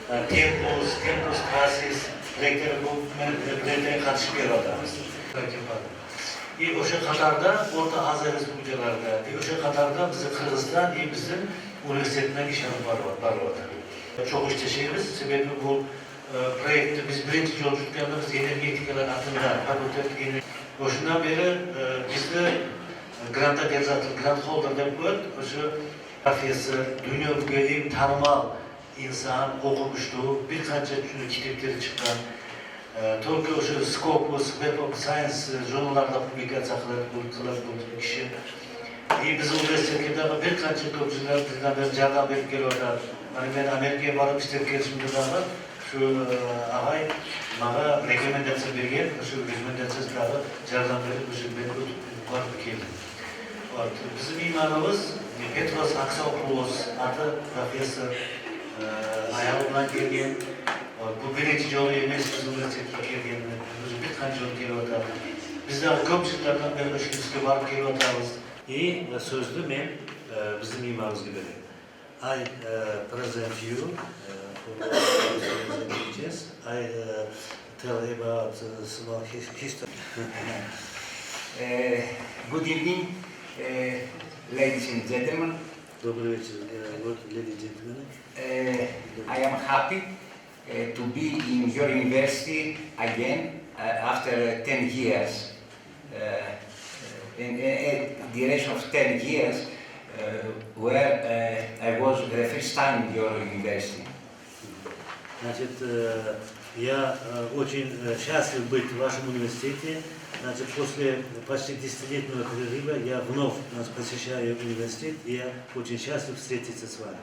tempus klasis, direktleri bu biletlerine katışıp yer aldığımız. O'sha Qatarda, O'rta Osiyo respublikalarida, o'sha Qatarda bizni Qirg'iziston bizim universitetdan ish olib boryapti. Çok ishlaymiz, sebebi bu proyektni biz birinchi yo'l tutganda biz energetikalar atından fakultet o'shandan beri bizni grantda beriladi, grant holder deb qo'yadi. O'sha professor, dunyoga eng tanimol inson, o'qimishli, bir qancha kitoblar chiqqan. Только o'sha Scopus, Web of Science jurnallarida publikatsiya qilib kishi. Biz universitetda bir qancha ko'pchiliklar bizdan beri yordam berib kelyapti. Men Amerikaga borib ishlab kelishimdan shu ag'ay menga rekomendatsiya bergan, o'sha rekomendatsiyalarga yordam berib o'sha men borib keldim. Bizim imanımız Petros Aksopoulos adı profesör ayağı bilan kelgan. Bu birinchi yolu emas, biz universitetga kelganmiz. Biz bir qancha yil kelyapmiz. Bizlar ko'pchiliklardan beri o'sha ishga borib kelyapmiz. So'zni men bizning imanimizga beraman. I present you I tell about small history. Good evening, ladies and gentlemen. Добрый вечер, ladies and gentlemen. I am happy to be in your university again after 10 years. In a duration of 10 years, where I was the first time in your university. Значит, я очень счастлив быть в вашем университете. Значит, после почти 10-летнего перерыва я вновь посещаю университет, и я очень счастлив встретиться с вами.